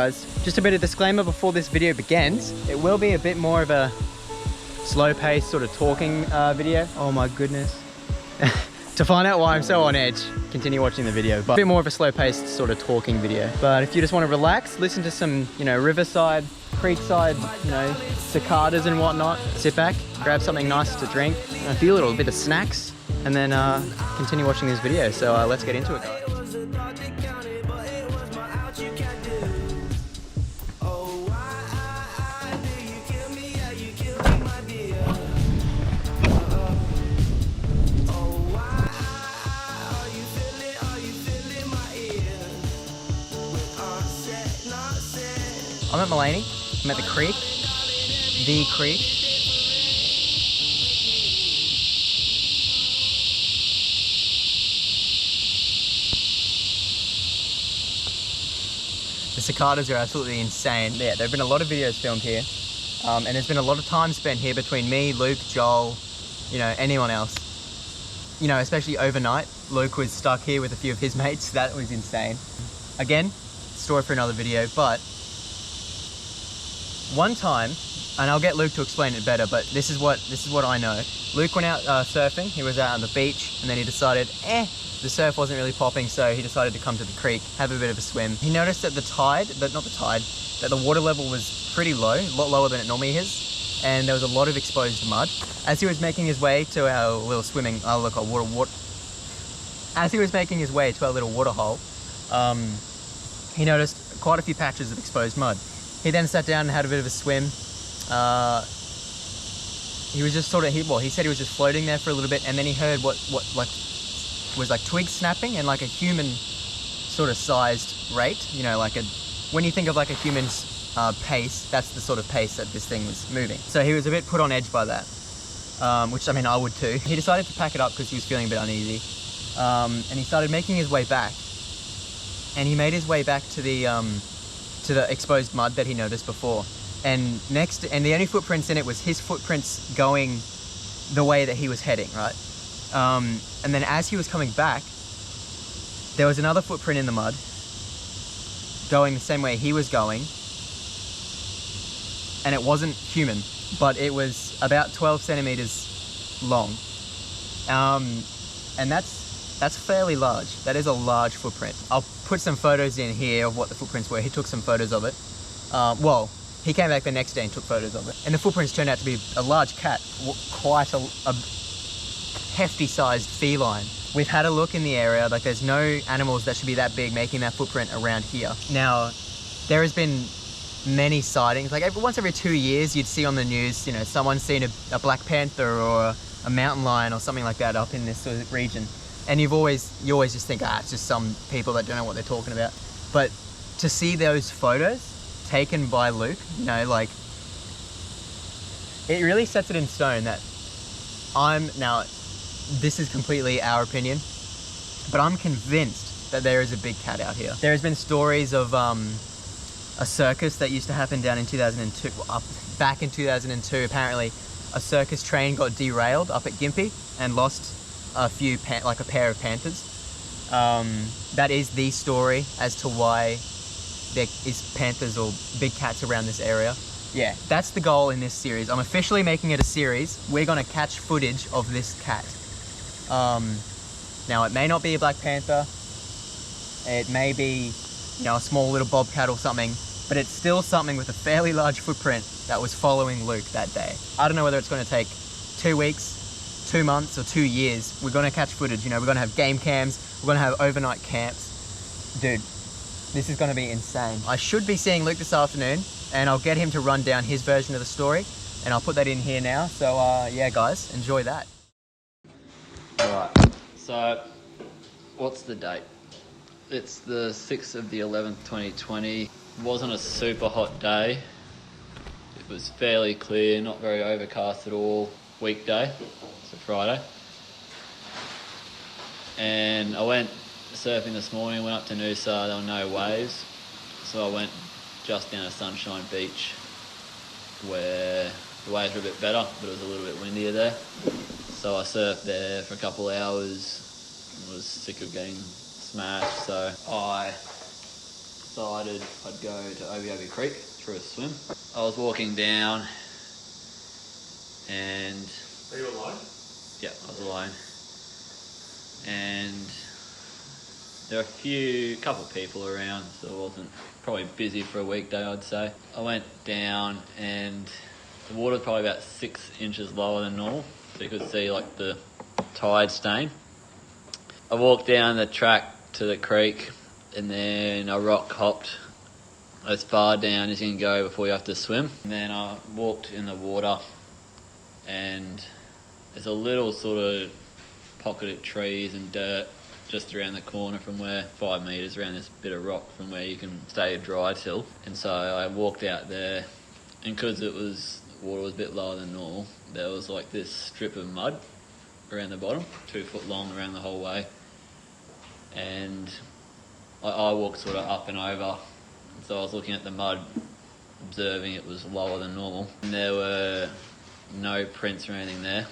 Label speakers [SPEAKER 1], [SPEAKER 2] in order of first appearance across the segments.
[SPEAKER 1] guys. Just a bit of disclaimer before this video begins. It will be a bit more of a slow-paced sort of talking video. Oh my goodness. To find out why I'm so on edge, continue watching the video. But a bit more of a slow-paced sort of talking video. But if you just want to relax, listen to some, you know, riverside, creekside, you know, cicadas and whatnot, sit back, grab something nice to drink, a few little bit of snacks, and then continue watching this video. So let's get into it, guys. I'm at Mullaney. I'm at the creek. The creek. The cicadas are absolutely insane. Yeah, there have been a lot of videos filmed here. And there's been a lot of time spent here between me, Luke, Joel, you know, anyone else. You know, especially overnight. Luke was stuck here with a few of his mates. That was insane. Again, story for another video, but one time, and I'll get Luke to explain it better, but this is what I know. Luke went out surfing. He was out on the beach, and then he decided, the surf wasn't really popping, so he decided to come to the creek, have a bit of a swim. He noticed that that the water level was pretty low, a lot lower than it normally is, and there was a lot of exposed mud. As he was making his way to our little as he was making his way to our little water hole, he noticed quite a few patches of exposed mud. He then sat down and had a bit of a swim. He was just he said he was just floating there for a little bit, and then he heard what was like twigs snapping and like a human sort of sized rate. You know, when you think of like a human's pace, that's the sort of pace that this thing was moving. So he was a bit put on edge by that, which I mean I would too. He decided to pack it up because he was feeling a bit uneasy, and he started making his way back. And he made his way back to the exposed mud that he noticed before, and the only footprints in it was his footprints going the way that he was heading, right? And then as he was coming back, there was another footprint in the mud going the same way he was going, and it wasn't human, but it was about 12 centimeters long, and that's fairly large. That is a large footprint. I'll put some photos in here of what the footprints were. He took some photos of it. Well, he came back the next day and took photos of it. And the footprints turned out to be a large cat, quite a hefty sized feline. We've had a look in the area, like there's no animals that should be that big making that footprint around here. Now, there has been many sightings, like once every 2 years you'd see on the news, you know, someone's seen a Black Panther or a mountain lion or something like that up in this sort of region. And you always just think, it's just some people that don't know what they're talking about. But to see those photos taken by Luke, you know, like, it really sets it in stone that now, this is completely our opinion, but I'm convinced that there is a big cat out here. There has been stories of a circus that used to happen down in 2002, back in 2002, apparently a circus train got derailed up at Gympie and lost a pair of panthers. That is the story as to why there is panthers or big cats around this area. Yeah, that's the goal in this series. I'm officially making it a series. We're gonna catch footage of this cat. Now it may not be a Black Panther. It may be, you know, a small little bobcat or something, but it's still something with a fairly large footprint that was following Luke that day. I don't know whether it's gonna take 2 weeks, 2 months or 2 years. We're gonna catch footage, you know, we're gonna have game cams, we're gonna have overnight camps. Dude, this is gonna be insane. I should be seeing Luke this afternoon, and I'll get him to run down his version of the story, and I'll put that in here now. So yeah guys, enjoy that.
[SPEAKER 2] Alright, so what's the date? It's the 6th of the 11th, 2020. It wasn't a super hot day. It was fairly clear, not very overcast at all. Weekday, so Friday. And I went surfing this morning, went up to Noosa, there were no waves. So I went just down to Sunshine Beach where the waves were a bit better, but it was a little bit windier there. So I surfed there for a couple of hours and was sick of getting smashed. So I decided I'd go to Obi Creek for a swim. I was walking down and...
[SPEAKER 3] Are you alone?
[SPEAKER 2] Yeah, I was alone. And there were a couple of people around, so it wasn't probably busy for a weekday, I'd say. I went down and the water was probably about 6 inches lower than normal, so you could see like the tide stain. I walked down the track to the creek and then I rock hopped as far down as you can go before you have to swim. And then I walked in the water and there's a little sort of pocket of trees and dirt just around the corner from where 5 metres around this bit of rock from where you can stay dry till. And so I walked out there, and because the water was a bit lower than normal, there was like this strip of mud around the bottom, 2 foot long around the whole way. And I walked sort of up and over, so I was looking at the mud, observing it was lower than normal. And there were no prints or anything there.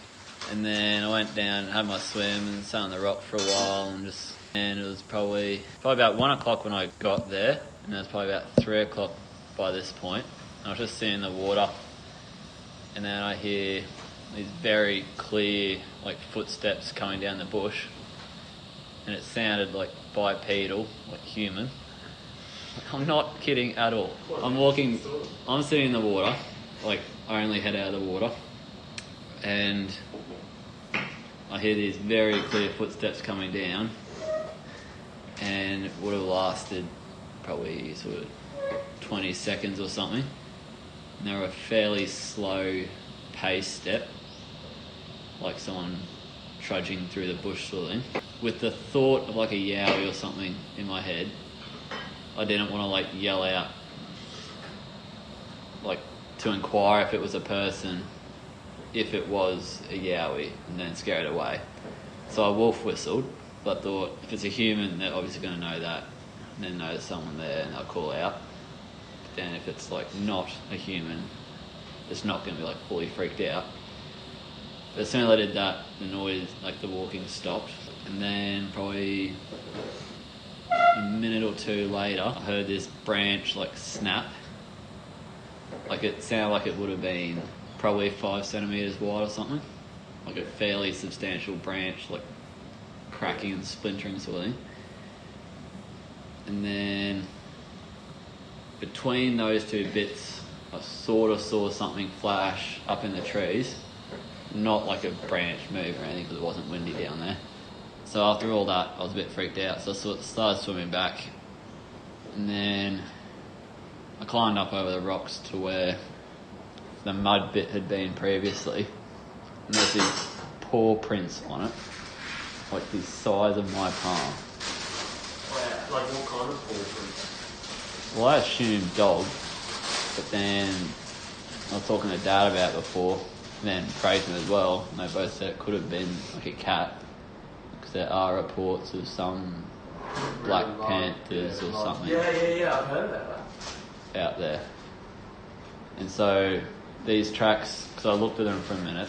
[SPEAKER 2] And then I went down and had my swim and sat on the rock for a while and it was probably about 1 o'clock when I got there, and it was probably about 3 o'clock by this point. I was just seeing the water, and then I hear these very clear like footsteps coming down the bush, and it sounded like bipedal, like human. I'm not kidding at all. I'm sitting in the water, like I only head out of the water, and I hear these very clear footsteps coming down, and it would have lasted probably sort of 20 seconds or something. And they were a fairly slow pace step, like someone trudging through the bush sort of thing. With the thought of like a yowie or something in my head, I didn't want to like yell out, like to inquire if it was a person, if it was a yowie, and then scare it away. So I wolf whistled, but thought if it's a human, they're obviously going to know that, and then know there's someone there and they'll call out. But then if it's like not a human, it's not going to be like fully freaked out. But as soon as I did that, the noise, like the walking, stopped. And then probably a minute or two later, I heard this branch like snap. Like it sounded like it would have been probably 5 centimetres wide or something. Like a fairly substantial branch, like cracking and splintering sort of thing. And then between those two bits, I sort of saw something flash up in the trees. Not like a branch move or anything, because it wasn't windy down there. So after all that, I was a bit freaked out, so I started swimming back. And then I climbed up over the rocks to where the mud bit had been previously. And there's these paw prints on it, like the size of my palm.
[SPEAKER 3] Like what kind of paw prints?
[SPEAKER 2] Well, I assumed dog, but then I was talking to Dad about it before, and then Fraser as well, and they both said it could have been like a cat, because there are reports of some Black Panthers or something.
[SPEAKER 3] Yeah, I've heard about that.
[SPEAKER 2] Out there. And so these tracks, because I looked at them for a minute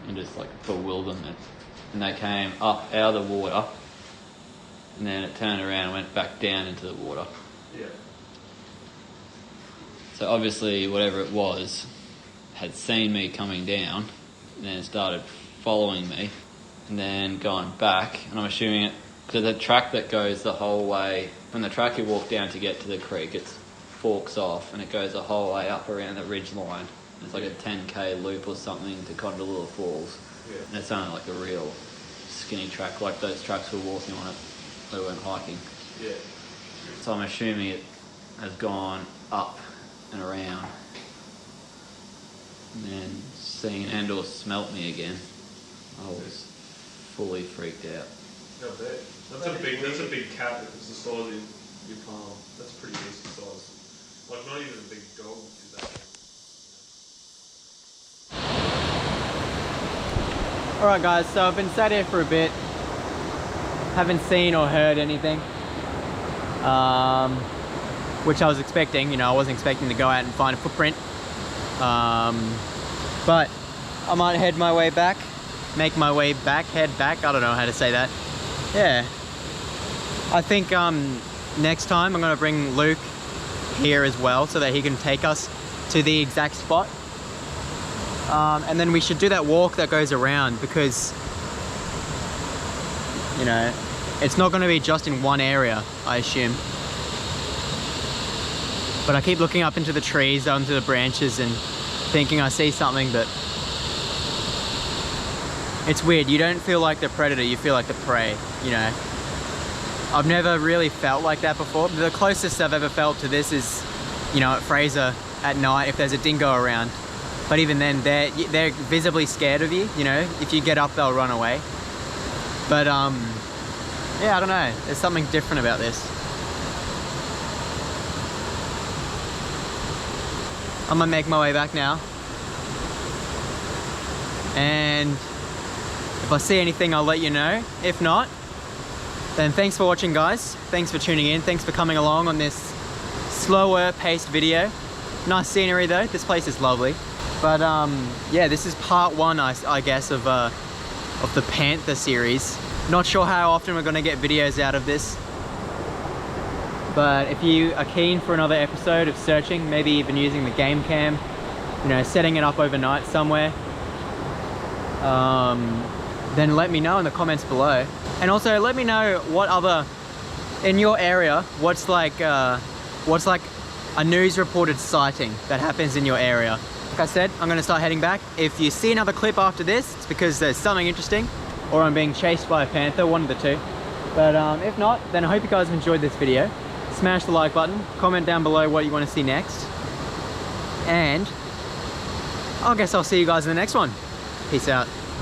[SPEAKER 2] in just like bewilderment, and they came up out of the water, and then it turned around and went back down into the water.
[SPEAKER 3] Yeah.
[SPEAKER 2] So obviously whatever it was had seen me coming down, and then it started following me, and then going back, and I'm assuming it, because the track that goes the whole way, from the track you walk down to get to the creek, it forks off, and it goes the whole way up around the ridge line. It's like a 10k loop or something to Condalula Falls.
[SPEAKER 3] Yeah.
[SPEAKER 2] And it sounded like a real skinny track, like those tracks we were walking on it, they weren't hiking.
[SPEAKER 3] Yeah.
[SPEAKER 2] So I'm assuming it has gone up and around, and then seen and or smelt me again. I was fully freaked out.
[SPEAKER 3] I bet. That's a big cat if it's the size of your palm. That's a pretty decent size. Like not even a big dog is that.
[SPEAKER 1] Alright guys, so I've been sat here for a bit. Haven't seen or heard anything. Which I was expecting, you know, I wasn't expecting to go out and find a footprint. But I might head my way back, make my way back, head back, I don't know how to say that. Yeah. I think next time I'm gonna bring Luke here as well so that he can take us to the exact spot. And then we should do that walk that goes around because, you know, it's not going to be just in one area, I assume. But I keep looking up into the trees, onto the branches, and thinking I see something, but it's weird. You don't feel like the predator, you feel like the prey, you know. I've never really felt like that before. The closest I've ever felt to this is, you know, at Fraser at night if there's a dingo around. But even then, they're visibly scared of you, you know. If you get up, they'll run away. But yeah, I don't know. There's something different about this. I'm gonna make my way back now. And if I see anything, I'll let you know. If not, then thanks for watching, guys. Thanks for tuning in. Thanks for coming along on this slower paced video. Nice scenery though. This place is lovely. But yeah, this is part one, I guess, of the Panther series. Not sure how often we're gonna get videos out of this. But if you are keen for another episode of searching, maybe even using the game cam, you know, setting it up overnight somewhere, then let me know in the comments below. And also let me know what other, in your area, what's like a news reported sighting that happens in your area. Like I said, I'm gonna start heading back. If you see another clip after this, it's because there's something interesting or I'm being chased by a panther, one of the two. But if not, then I hope you guys have enjoyed this video. Smash the like button, comment down below what you want to see next. And I guess I'll see you guys in the next one. Peace out.